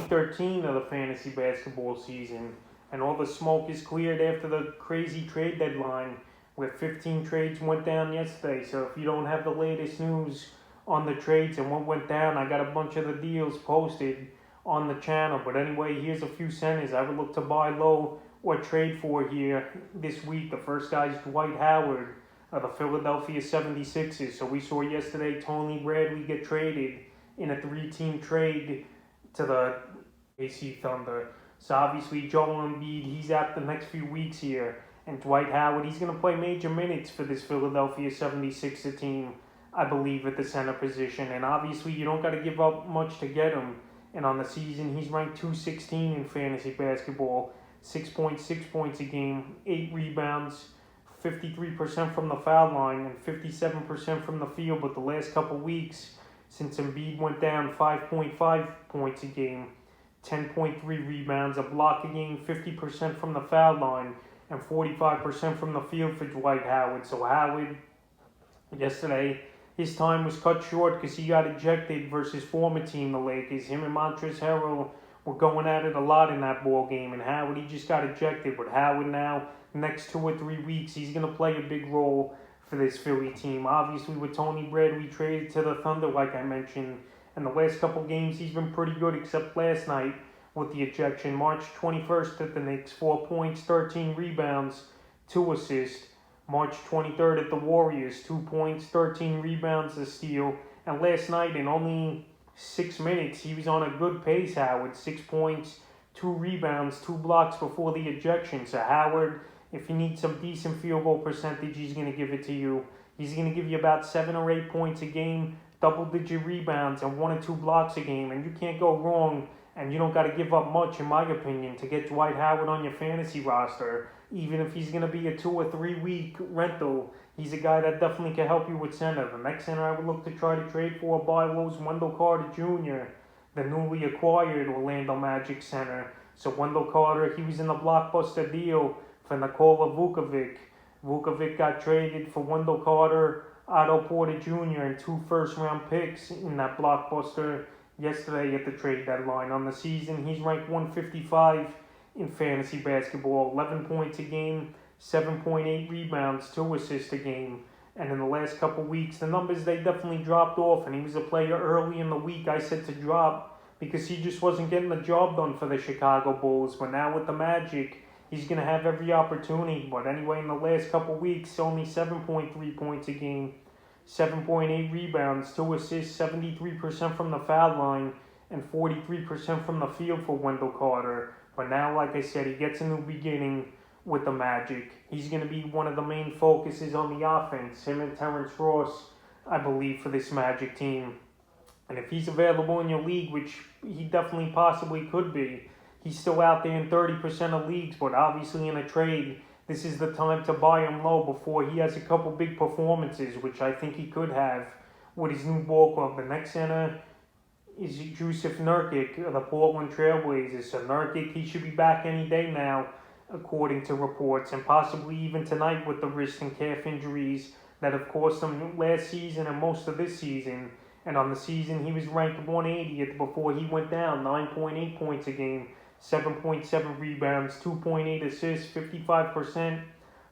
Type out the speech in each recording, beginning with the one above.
2013 of the fantasy basketball season, and all the smoke is cleared after the crazy trade deadline where 15 trades went down yesterday. So if you don't have the latest news on the trades and what went down, I got a bunch of the deals posted on the channel. But anyway, here's a few centers I would look to buy low or trade for here this week. The first guy is Dwight Howard of the Philadelphia 76ers. So we saw yesterday Tony Bradley get traded in a 3-team trade to the AC Thunder. So obviously Joel Embiid, he's out the next few weeks here. And Dwight Howard, he's going to play major minutes for this Philadelphia 76er team, I believe, at the center position. And obviously you don't got to give up much to get him. And on the season, he's ranked 216 in fantasy basketball, 6.6 points a game, 8 rebounds, 53% from the foul line, and 57% from the field. But the last couple weeks, since Embiid went down, 5.5 points a game, 10.3 rebounds, a block a game, 50% from the foul line, and 45% from the field for Dwight Howard. So Howard, yesterday, his time was cut short because he got ejected versus former team, the Lakers. Him and Montrezl Harrell were going at it a lot in that ball game, and Howard, he just got ejected. But Howard now, next 2 or 3 weeks, he's going to play a big role for this Philly team. Obviously, with Tony Bradley traded to the Thunder, like I mentioned, and the last couple games, he's been pretty good, except last night with the ejection. March 21st at the Knicks, 4 points, 13 rebounds, 2 assists. March 23rd at the Warriors, 2 points, 13 rebounds, a steal. And last night, in only 6 minutes, he was on a good pace, Howard. 6 points, 2 rebounds, 2 blocks before the ejection. So Howard, if you need some decent field goal percentage, he's going to give it to you. He's going to give you about 7 or 8 points a game, double-digit rebounds, and 1 or 2 blocks a game. And you can't go wrong, and you don't got to give up much, in my opinion, to get Dwight Howard on your fantasy roster. Even if he's going to be a 2 or 3 week rental, he's a guy that definitely can help you with center. The next center I would look to try to trade for or buy was Wendell Carter Jr., the newly acquired Orlando Magic center. So Wendell Carter, he was in the blockbuster deal for Nikola Vukovic. Vukovic got traded for Wendell Carter, Otto Porter Jr., and 2 first-round picks in that blockbuster yesterday at the trade deadline. On the season, he's ranked 155 in fantasy basketball, 11 points a game, 7.8 rebounds, 2 assists a game. And in the last couple weeks, the numbers, they definitely dropped off. And he was a player early in the week I said to drop because he just wasn't getting the job done for the Chicago Bulls. But now with the Magic, he's going to have every opportunity. But anyway, in the last couple weeks, only 7.3 points a game, 7.8 rebounds, 2 assists, 73% from the foul line, and 43% from the field for Wendell Carter. But now, like I said, he gets a new beginning with the Magic. He's going to be one of the main focuses on the offense, him and Terrence Ross, I believe, for this Magic team. And if he's available in your league, which he definitely possibly could be, he's still out there in 30% of leagues, but obviously in a trade, this is the time to buy him low before he has a couple big performances, which I think he could have with his new ball club. The next center is Jusuf Nurkic of the Portland Trailblazers. So Nurkic, he should be back any day now, according to reports, and possibly even tonight with the wrist and calf injuries that have cost him last season and most of this season. And on the season, he was ranked 180th before he went down, 9.8 points a game, 7.7 rebounds, 2.8 assists, 55%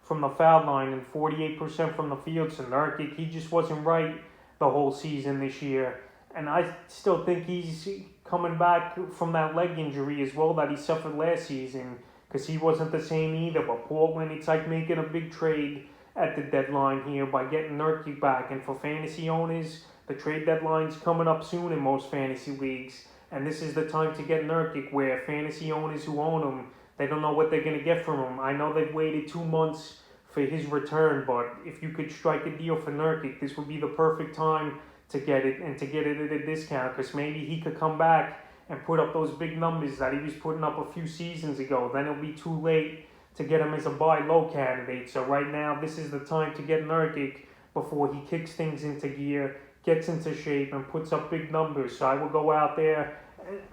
from the foul line, and 48% from the field. So Nurkic, he just wasn't right the whole season this year. And I still think he's coming back from that leg injury as well that he suffered last season, because he wasn't the same either. But Portland, it's like making a big trade at the deadline here by getting Nurkic back. And for fantasy owners, the trade deadline's coming up soon in most fantasy leagues. And this is the time to get Nurkic, where fantasy owners who own him, they don't know what they're going to get from him. I know they've waited 2 months for his return, but if you could strike a deal for Nurkic, this would be the perfect time to get it, and to get it at a discount, because maybe he could come back and put up those big numbers that he was putting up a few seasons ago. Then it'll be too late to get him as a buy low candidate. So right now, this is the time to get Nurkic before he kicks things into gear, gets into shape, and puts up big numbers. So I will go out there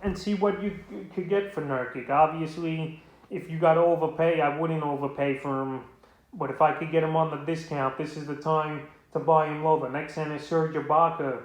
and see what you could get for Nurkic. Obviously, if you got to overpay, I wouldn't overpay for him. But if I could get him on the discount, this is the time to buy him low. The next center is Serge Ibaka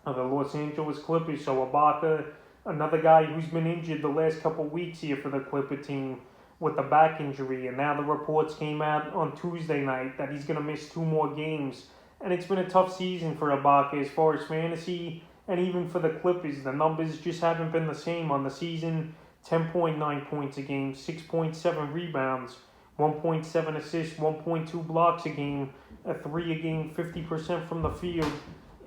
of the Los Angeles Clippers. So Ibaka, another guy who's been injured the last couple weeks here for the Clipper team with a back injury, and now the reports came out on Tuesday night that he's going to miss 2 more games. And it's been a tough season for Ibaka as far as fantasy, and even for the Clippers. The numbers just haven't been the same on the season. 10.9 points a game, 6.7 rebounds, 1.7 assists, 1.2 blocks a game, a 3 a game, 50% from the field,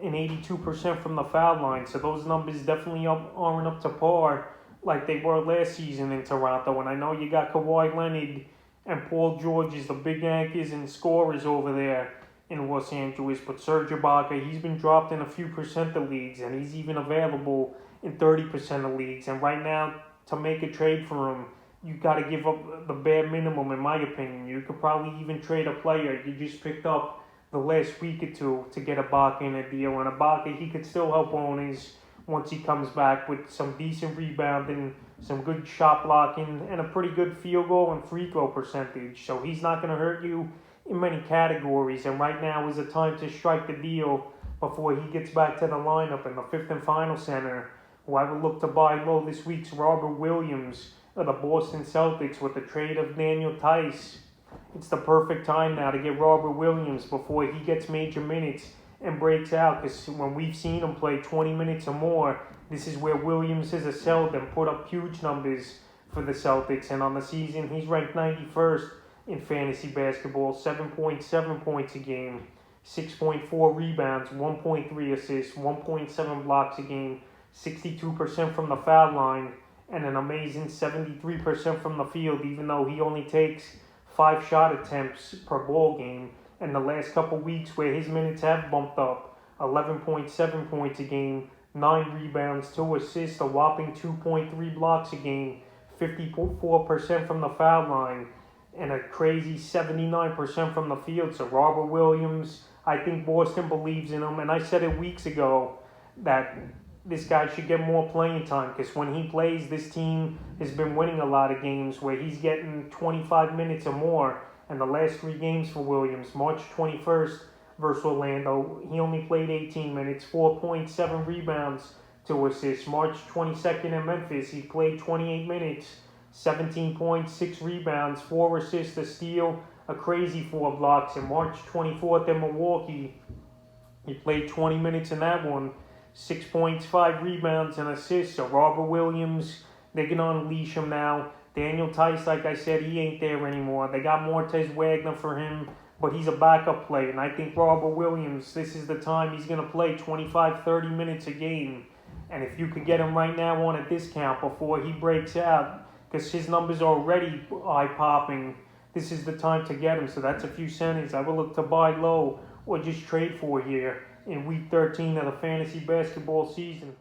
and 82% from the foul line. So those numbers definitely aren't up to par like they were last season in Toronto. And I know you got Kawhi Leonard and Paul George as the big anchors and scorers over there in Los Angeles, but Serge Ibaka, he's been dropped in a few percent of leagues, and he's even available in 30% of leagues. And right now, to make a trade for him, you got to give up the bare minimum, in my opinion. You could probably even trade a player you just picked up the last week or two to get Ibaka in a deal. And Ibaka, he could still help owners once he comes back with some decent rebounding, some good shot blocking, and a pretty good field goal and free throw percentage. So he's not going to hurt you in many categories, and right now is the time to strike the deal before he gets back to the lineup. In the fifth and final center, who I would look to buy low this week's Robert Williams of the Boston Celtics with the trade of Daniel Tice. It's the perfect time now to get Robert Williams before he gets major minutes and breaks out, because when we've seen him play 20 minutes or more, this is where Williams has excelled and put up huge numbers for the Celtics. And on the season, he's ranked 91st in fantasy basketball, 7.7 points a game, 6.4 rebounds, 1.3 assists, 1.7 blocks a game, 62% from the foul line, and an amazing 73% from the field, even though he only takes 5 shot attempts per ball game. And the last couple weeks where his minutes have bumped up, 11.7 points a game, 9 rebounds, 2 assists, a whopping 2.3 blocks a game, 54% from the foul line, and a crazy 79% from the field. So Robert Williams, I think Boston believes in him, and I said it weeks ago that this guy should get more playing time, because when he plays, this team has been winning a lot of games where he's getting 25 minutes or more. And the last 3 games for Williams, March 21st versus Orlando, he only played 18 minutes, 4.7 rebounds, 2 assists. March 22nd in Memphis, he played 28 minutes, 17 points, 6 rebounds, 4 assists, a steal, a crazy 4 blocks. And March 24th in Milwaukee, he played 20 minutes in that one, 6 points, 5 rebounds, and assists. So Robert Williams, they're going to unleash him now. Daniel Tice, like I said, he ain't there anymore. They got Mortez Wagner for him, but he's a backup player. And I think Robert Williams, this is the time he's going to play 25, 30 minutes a game. And if you could get him right now on a discount before he breaks out, because his numbers are already eye-popping, this is the time to get him. So that's a few centers I would look to buy low or just trade for here in Week 13 of the fantasy basketball season.